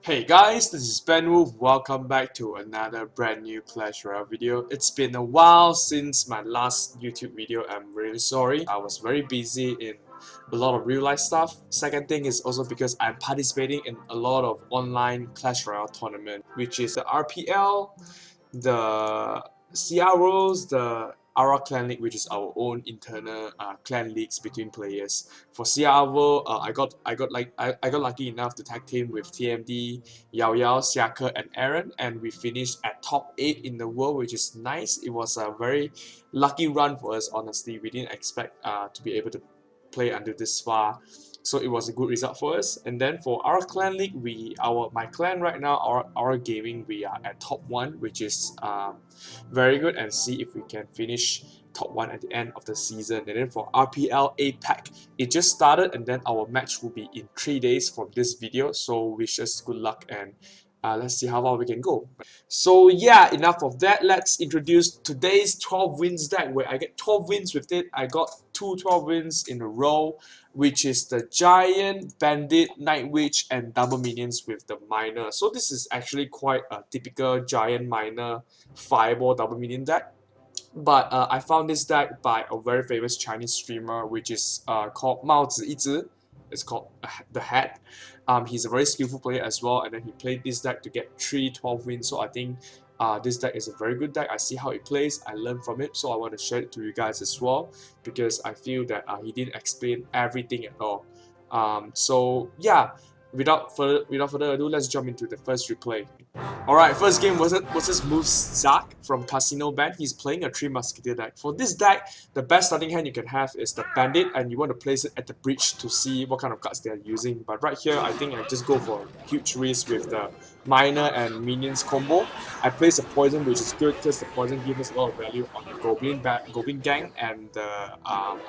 Hey guys, this is BenWolf. Welcome back to another brand new Clash Royale video. It's been a while since my last YouTube video. I'm really sorry. I was very busy in a lot of real life stuff. Second thing is also because I'm participating in a lot of online Clash Royale tournament, which is the RPL, the CR Worlds, the Aura Clan League, which is our own internal clan leagues between players. For CR World, I got lucky enough to tag team with TMD, Yao Yao, Siaka, and Aaron, and we finished at top 8 in the world, which is nice. It was a very lucky run for us. Honestly, we didn't expect to be able to play until this far. So it was a good result for us. And then for our clan league, my clan right now, our gaming, we are at top 1, which is very good, and see if we can finish top 1 at the end of the season. And then for RPL APAC, it just started, and then our match will be in 3 days from this video. So wish us good luck, and let's see how far we can go. So yeah, enough of that. Let's introduce today's 12 wins deck, where I get 12 wins with it. I got 12 wins in a row, which is the Giant, Bandit, Night Witch, and double minions with the Miner. So this is actually quite a typical Giant, Miner, Fireball double minion deck. But I found this deck by a very famous Chinese streamer, which is called Mao Zi. It's called The Hat. He's a very skillful player as well, and then he played this deck to get 12 wins. So I think this deck is a very good deck. I see how it plays, I learned from it, so I want to share it to you guys as well, because I feel that he didn't explain everything at all. So yeah, without further ado, let's jump into the first replay. Alright, first game was this moves Zach from Casino Band. He's playing a 3 Musketeer deck. For this deck, the best starting hand you can have is the Bandit, and you want to place it at the bridge to see what kind of cards they are using. But right here, I think I just go for a huge risk with the Miner and Minions combo. I place a Poison, which is good because the Poison gives us a lot of value on the Goblin Gang and the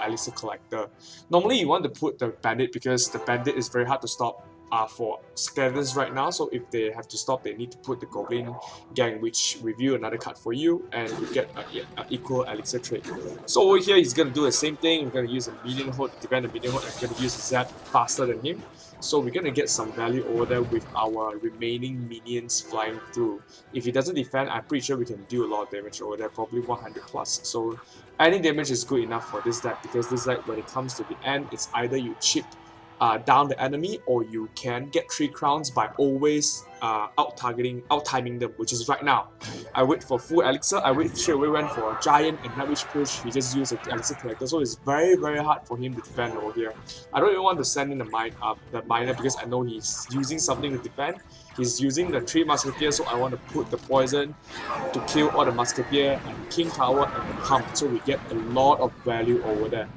Elixir Collector. Normally, you want to put the Bandit because the Bandit is very hard to stop for skeletons right now, so if they have to stop, they need to put the Goblin Gang, which review another card for you, and you get an equal elixir trade. So over here, he's gonna do the same thing. We're gonna use a minion horde, defend the minion horde, and we're gonna use Zed faster than him. So we're gonna get some value over there with our remaining minions flying through. If he doesn't defend, I'm pretty sure we can do a lot of damage over there, probably 100 plus. So any damage is good enough for this deck, because this deck, when it comes to the end, it's either you chip down the enemy, or you can get 3 crowns by always out-timing them, which is right now. I wait for full elixir, I wait straight away, went for a Giant and Night Witch push. He just used an elixir collector, so it's very hard for him to defend over here. I don't even want to send in the Miner because I know he's using something to defend. He's using the 3 Musketeers, so I want to put the Poison to kill all the Musketeer and King Tower and the Pump, so we get a lot of value over there.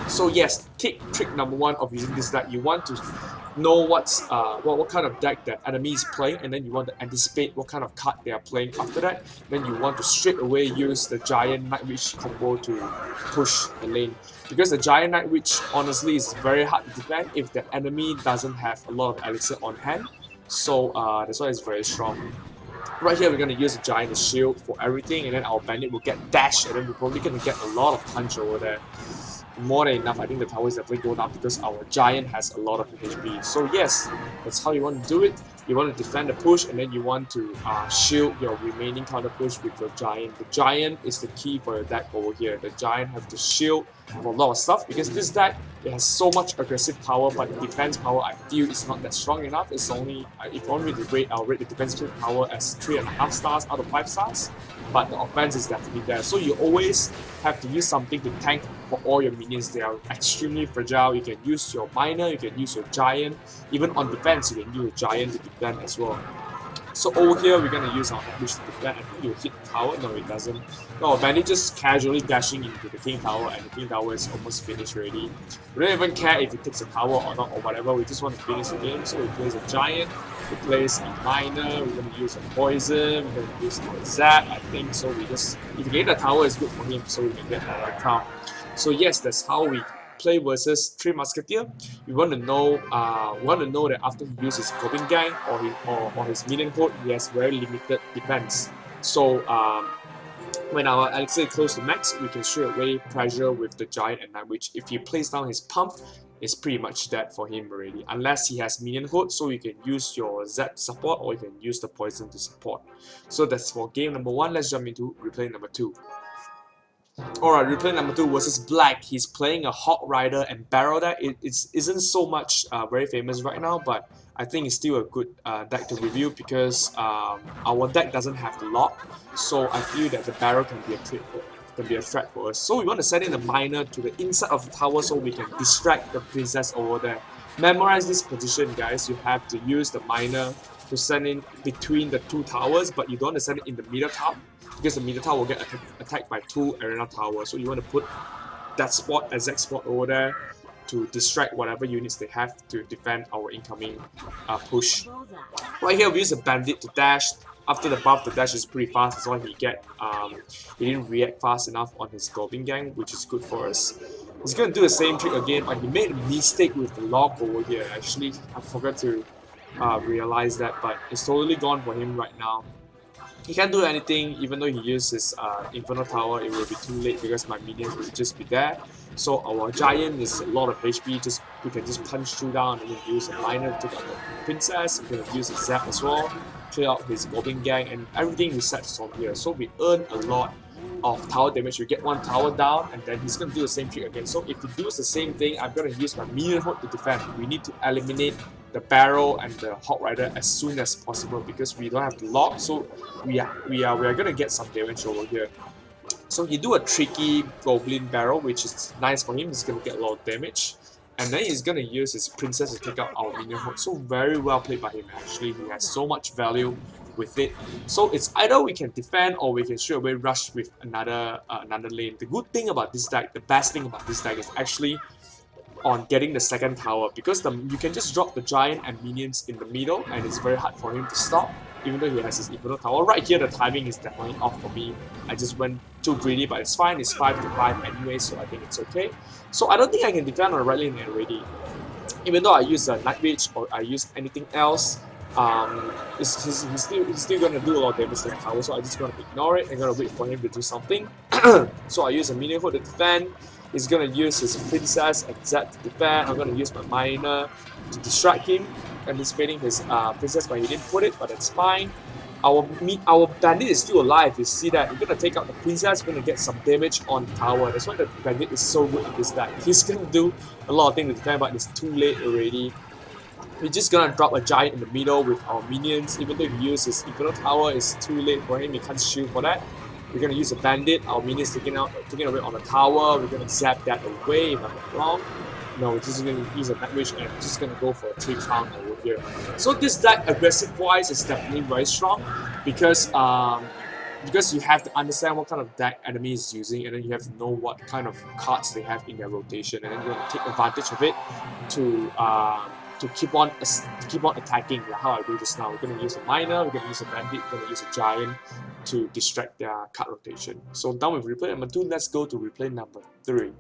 So yes, trick number 1 of using this deck, you want to know what kind of deck that enemy is playing, and then you want to anticipate what kind of card they are playing after that. Then you want to straight away use the Giant Night Witch combo to push the lane, because the Giant Night Witch honestly is very hard to defend if the enemy doesn't have a lot of elixir on hand. So that's why it's very strong. Right here, we're going to use the Giant as shield for everything, and then our Bandit will get dash, and then we're probably going to get a lot of punch over there. More than enough. I think the tower is definitely going up because our Giant has a lot of HP. So yes, that's how you want to do it. You want to defend the push, and then you want to shield your remaining counter push with your Giant. The Giant is the key for your deck over here. The Giant have to shield for a lot of stuff, because this deck, it has so much aggressive power, but the defense power, I feel, is not that strong enough. It's only, if only the rate, I'll rate the defensive power as 3.5 stars out of 5 stars, but the offense is definitely there. So you always have to use something to tank for all your minions. They are extremely fragile. You can use your Miner, you can use your Giant. Even on defense, you can use your Giant to defend as well. So over here, we're going to use our Ambush to defend. I think you'll hit the tower. No, it doesn't. No, Bandit just casually dashing into the King Tower, and the King Tower is almost finished already. We don't even care if it takes a tower or not or whatever. We just want to finish the game. So we place a Giant, we place a Miner, we're going to use a Poison, we're going to use a Zap, I think. So we just, if you get the tower, it's good for him, so we can get a crown. So yes, that's how we play versus 3 Musketeer. We want to know that after he uses Goblin Gang or his minion code, he has very limited defense. So when our elixir is close to max, we can straight away pressure with the Giant and Night Witch. If he plays down his pump, is pretty much dead for him already. Unless he has minion hood, so you can use your Z support or you can use the poison to support. So that's for game number 1. Let's jump into replay number 2. Alright, replay number 2 versus Black. He's playing a Hawk Rider and Barrel deck. It isn't so much very famous right now, but I think it's still a good deck to review because our deck doesn't have the lock, so I feel that the Barrel can be a threat for us. So we want to send in the miner to the inside of the tower so we can distract the princess over there. Memorize this position, guys. You have to use the miner to send in between the 2 towers, but you don't want to send it in the middle tower because the middle tower will get attacked by 2 arena towers. So you want to put that spot, exact spot over there, to distract whatever units they have to defend our incoming push. Right here, we use a bandit to dash. After the buff, the dash is pretty fast. That's why he didn't react fast enough on his Goblin Gang, which is good for us. He's gonna do the same trick again, but he made a mistake with the lock over here. Actually, I forgot to realize that, but it's totally gone for him right now. He can't do anything, even though he used his Inferno Tower. It will be too late because my minions will just be there. So our Giant is a lot of HP, we can just punch through down and then use a miner to take out the Princess. We can use a Zap as well, clear out his Goblin Gang, and everything resets from here. So we earn a lot of tower damage. We get 1 tower down, and then he's going to do the same trick again. So if he does the same thing, I'm going to use my minion hood to defend. We need to eliminate the Barrel and the Hawk Rider as soon as possible because we don't have the lock. So we are going to get some damage over here. So he do a tricky Goblin Barrel, which is nice for him. He's going to get a lot of damage. And then he's going to use his Princess to take out our minion hood. So very well played by him actually. He has so much value with it. So it's either we can defend or we can straight away rush with another lane. The good thing about this deck, the best thing about this deck is actually on getting the 2nd tower, because you can just drop the Giant and minions in the middle and it's very hard for him to stop, even though he has his Inferno Tower. Right here the timing is definitely off for me. I just went too greedy, but it's fine. It's 5 to 5 anyway, so I think it's okay. So I don't think I can defend on the right lane already. Even though I use a Night Witch or I use anything else, he's still gonna do a lot of damage to the tower, so I'm just gonna ignore it and gonna wait for him to do something. So I use a minion hood to defend. He's gonna use his Princess and Zed to defend. I'm gonna use my miner to distract him, anticipating his Princess, but he didn't put it, but that's fine. Our bandit is still alive. You see that? We're gonna take out the Princess. We're gonna get some damage on the tower. That's why the bandit is so good at this deck. He's gonna do a lot of things to defend, but it's too late already. We're just gonna drop a Giant in the middle with our minions. Even though he uses his Inferno Tower, it's too late for him. He can't shield for that. We're gonna use a bandit. Our minions taking away on the tower. We're gonna zap that away if I'm not wrong. No, we're just gonna use a Night Witch and we're just gonna go for a 3 count over here. So this deck, aggressive wise, is definitely very strong because you have to understand what kind of deck enemy is using, and then you have to know what kind of cards they have in their rotation, and then you're gonna take advantage of it to keep on attacking, like how I do this now. We're gonna use a miner, we're gonna use a bandit, we're gonna use a Giant to distract their card rotation. So done with replay number 2, let's go to replay number 3.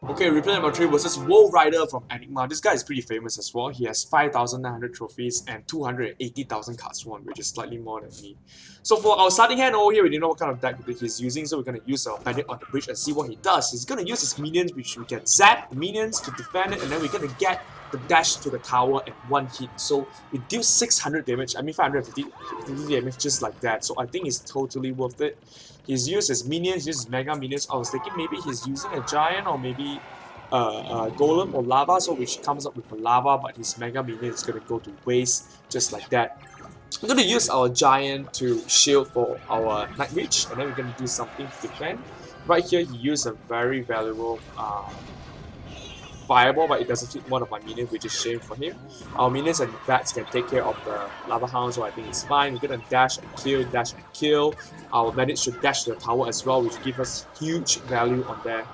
Okay, replay number 3 versus Wolf Rider from Enigma. This guy is pretty famous as well. He has 5,900 trophies and 280,000 cards won, which is slightly more than me. So for our starting hand over here, we didn't know what kind of deck he's using, so we're going to use our bandit on the bridge and see what he does. He's going to use his minions, which we can zap the minions to defend it, and then we're going to get the dash to the tower at 1 hit. So it deals 600 damage, I mean 550 damage just like that. So I think it's totally worth it. He's used his minions, uses mega minions. I was thinking maybe he's using a Giant or maybe Golem or Lava, so which comes up with a Lava, but his mega minion is going to go to waste just like that. I'm going to use our Giant to shield for our Night Witch, and then we're going to do something to defend. Right here, he used a very valuable Fireball, but it doesn't hit one of my minions, which is shame for him. Our minions and bats can take care of the Lava Hound, so I think it's fine. We're gonna dash and kill. Our bandit should dash to the tower as well, which gives us huge value on there.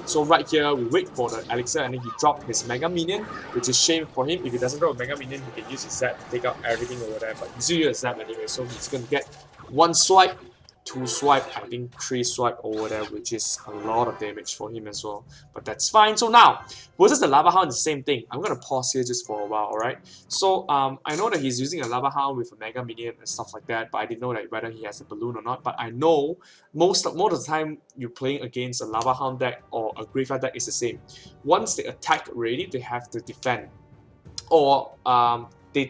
So right here, we wait for the elixir, and then he dropped his Mega Minion, which is shame for him. If he doesn't drop a Mega Minion, he can use his Zap to take out everything over there, but he's using a Zap anyway, so he's gonna get 1 swipe, 2 swipe, I think 3 swipe over there, which is a lot of damage for him as well. But that's fine. So now, Versus the Lava Hound, the same thing. I'm gonna pause here just for a while, alright? So I know that he's using a Lava Hound with a Mega Minion and stuff like that, but I didn't know that whether he has a balloon or not. But I know most of the time you're playing against a Lava Hound deck or a Graveyard deck is the same. Once they attack already, they have to defend. Or they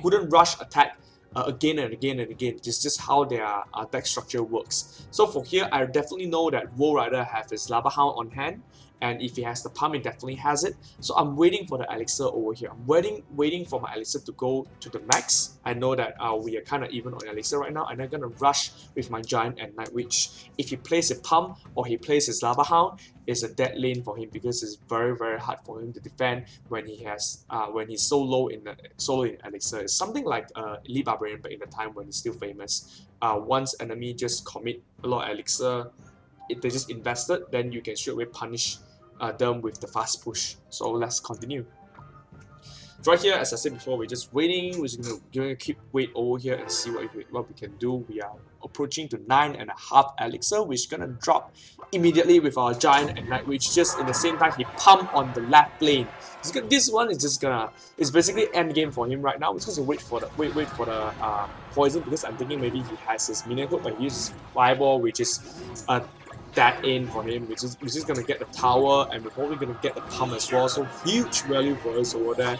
couldn't rush attack again and again and again. It's just how their deck structure works. So for here, I definitely know that Woe Rider have his Lava Hound on hand, and if he has the pump, he definitely has it. So I'm waiting for the elixir over here. I'm waiting for my elixir to go to the max. I know that we are kind of even on elixir right now, and I'm gonna rush with my Giant and Night Witch. If he plays a pump or he plays his Lava Hound, it's a dead lane for him because it's very hard for him to defend when he has when he's so low in elixir. It's something like Elite Barbarian, but in the time when he's still famous. Once enemy just commit a lot of elixir, if they just invested, then you can straight away punish them with the fast push. So let's continue. So right here, as I said before, we're just waiting. We're just gonna keep wait over here and see what we can do. We are approaching to 9.5 elixir, which is gonna drop immediately with our Giant and Night Witch. Just in the same time, he pump on the left lane. This one is just gonna, it's basically end game for him right now. We're just gonna wait for the poison, because I'm thinking maybe he has his minion hook, but he uses Fireball, which is that in for him, which is gonna get the tower, and we're probably gonna get the pump as well. So huge value for us over there.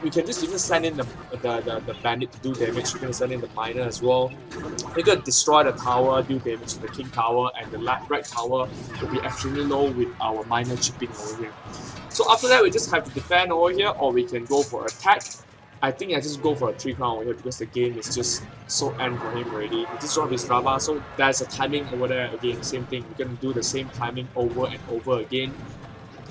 We can just even send in the bandit to do damage. We're gonna send in the miner as well. We're gonna destroy the tower, do damage to the King Tower, and the right tower will be extremely low with our miner chipping over here. So after that, we just have to defend over here, or we can go for attack. I think I just go for a 3-crown over here because the game is just so end for him already. He just dropped his lava, so there's a timing over there again. Same thing, we're gonna do the same timing over and over again.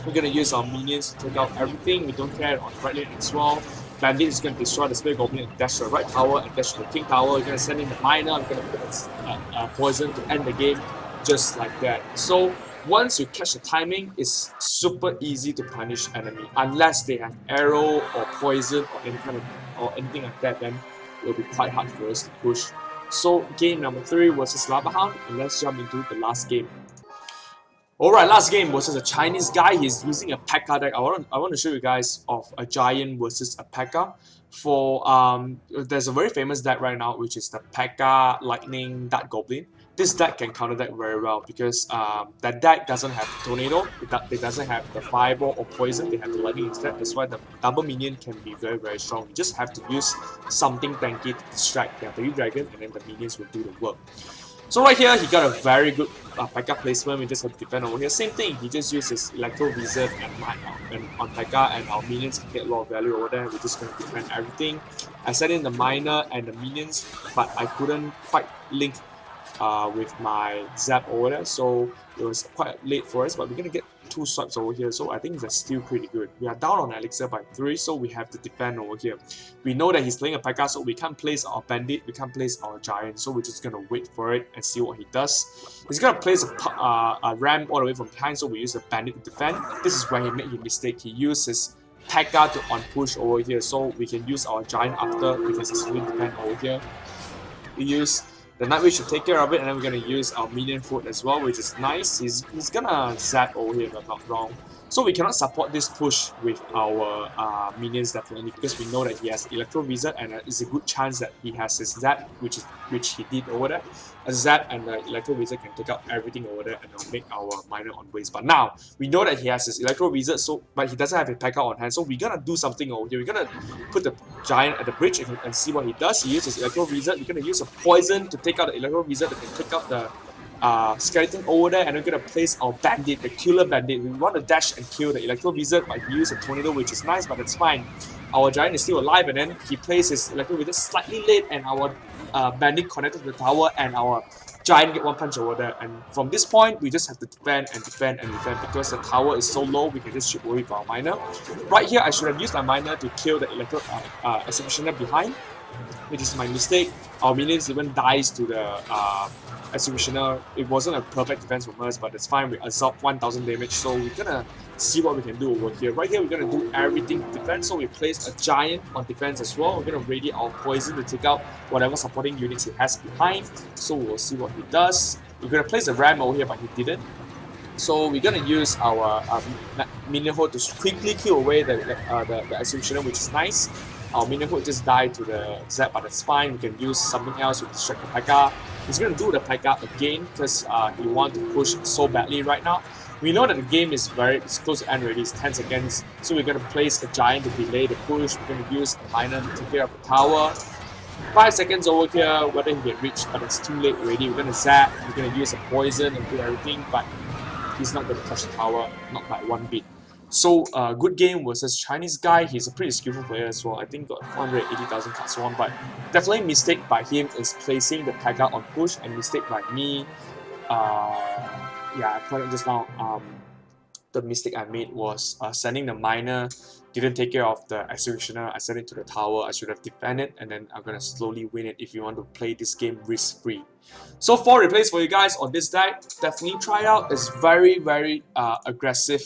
We're gonna use our minions to take out everything. We don't care on right lane as well. Bandit is gonna destroy the Spirit Goblin and dash to the right tower and dash to the King Tower. We're gonna send in the miner. We're gonna put poison to end the game, just like that. So once you catch the timing, it's super easy to punish enemy. Unless they have arrow or poison or any kind of anything like that, then it will be quite hard for us to push. So game number 3 versus Lava Hound, and let's jump into the last game. Alright, last game versus a Chinese guy. He's using a P.E.K.K.A deck. I want to show you guys of a Giant versus a P.E.K.K.A. For there's a very famous deck right now, which is the P.E.K.K.A Lightning Dart Goblin. This deck can counter deck very well because that deck doesn't have Tornado, it doesn't have the Fireball or Poison, they have the Lightning instead. That's why the double minion can be very strong. You just have to use something tanky to distract the Blue Dragon, and then the minions will do the work. So right here, he got a very good P.E.K.K.A placement. We just have to defend over here. Same thing, he just uses Electro Wizard and on P.E.K.K.A, and our minions can get a lot of value over there. We're just going to defend everything. I set in the miner and the minions, but I couldn't quite link with my Zap over there, so it was quite late for us, but we're gonna get 2 swipes over here, so I think that's still pretty good. We are down on elixir by 3, so we have to defend over here. We know that he's playing a P.E.K.K.A, so we can't place our bandit, we can't place our giant, so we're just gonna wait for it and see what he does. He's gonna place a ram all the way from behind, so we use the bandit to defend. This is where he made his mistake. He used his P.E.K.K.A to on push over here, so we can use our giant after we can successfully defend over here. We use the Night Witch should take care of it, and then we're gonna use our minion food as well, which is nice. He's gonna zap over here if I'm not wrong. So we cannot support this push with our minions definitely, because we know that he has Electro Wizard, and it's a good chance that he has his zap, which he did over there. A zap and the Electro Wizard can take out everything over there, and it'll make our miner on waste. But now we know that he has his Electro Wizard, but he doesn't have a P.E.K.K.A on hand, so we're gonna do something over here. We're gonna put the giant at the bridge and see what he does. He uses Electro Wizard. We're gonna use a poison to take out the Electro Wizard that can take out the skeleton over there, and we're gonna place our bandit, the killer bandit. We want to dash and kill the Electro Wizard, but he used a tornado, which is nice, but it's fine. Our giant is still alive, and then he plays his Electro Wizard slightly late, and our bandit connected to the tower, and our giant get 1 punch over there. And from this point, we just have to defend and defend and defend, because the tower is so low. We can just shoot away with our miner. Right here, I should have used my miner to kill the Electro Executioner behind, which is my mistake. Our minions even dies to the Executioner. It wasn't a perfect defense from us, but it's fine. We absorb 1000 damage, so we're gonna see what we can do over here. Right here, we're gonna do everything to defend, so we place a giant on defense as well. We're gonna ready our poison to take out whatever supporting units he has behind, so we'll see what he does. We're gonna place a ram over here, but he didn't. So we're gonna use our minion horde to quickly kill away the executioner, which is nice. Our minion horde just died to the Zap, but that's fine. We can use something else to distract the P.E.K.K.A. He's gonna do the P.E.K.K.A again because he wants to push so badly right now. We know that the game is it's close to end already. It's 10 seconds, so we're gonna place a giant to delay the push. We're gonna use a miner to take care of the tower. 5 seconds over here, whether he can reach, but it's too late already. We're gonna zap, we're gonna use a poison and do everything, but he's not gonna touch the tower, not by one bit. So, good game versus Chinese guy. He's a pretty skillful player as well. I think got 480,000 cards won, but definitely mistake by him is placing the P.E.K.K.A on push, and mistake by me. Yeah, I pointed just now. The mistake I made was sending the miner, didn't take care of the executioner. I sent it to the tower. I should have defended, and then I'm gonna slowly win it if you want to play this game risk-free. So 4 replays for you guys on this deck. Definitely try it out. It's very aggressive.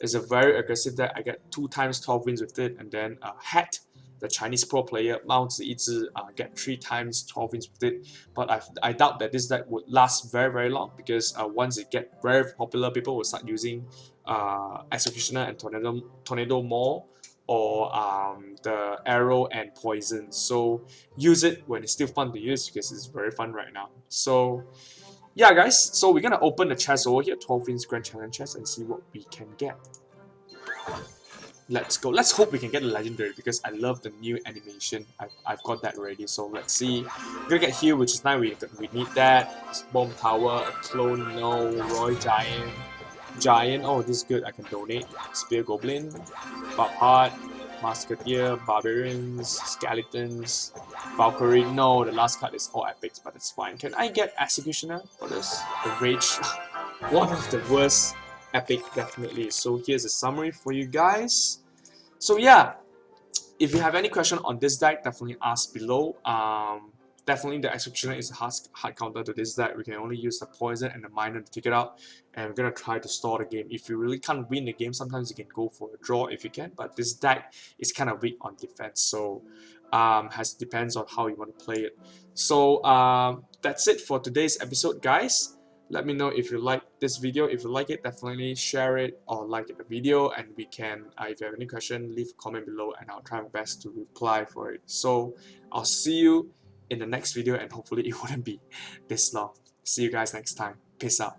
It's a very aggressive deck. I get 2 times 12 wins with it, and then Hat, the Chinese pro player, Mount Ziyi get 3 times 12 wins with it. But I doubt that this deck would last very long because once it get very popular, people will start using Executioner and Tornado more, or the Arrow and Poison. So use it when it's still fun to use because it's very fun right now. So yeah, guys. So we're gonna open the chest over here, 12 wins Grand Challenge chest, and see what we can get. Let's go. Let's hope we can get a legendary because I love the new animation. I've got that ready. So let's see. We're gonna get heal, which is nice. We need that. Bomb tower, a clone, no. Roy Giant. Oh, this is good. I can donate. Spear Goblin, Barbard, Musketeer, Barbarians, Skeletons, Valkyrie. No, the last card is all epics, but it's fine. Can I get Executioner for this? The Rage. One of the worst epic, definitely. So here's a summary for you guys. So yeah, if you have any question on this deck, definitely ask below. Definitely the Executioner is a hard counter to this deck. We can only use the poison and the miner to take it out, and we're gonna try to stall the game. If you really can't win the game, sometimes you can go for a draw if you can, but this deck is kind of weak on defense, so depends on how you want to play it. So that's it for today's episode, guys. Let me know if you like this video. If you like it, definitely share it or like the video, and we can, if you have any question, leave a comment below and I'll try my best to reply for it. So I'll see you in the next video, and hopefully it wouldn't be this long. See you guys next time. Peace out.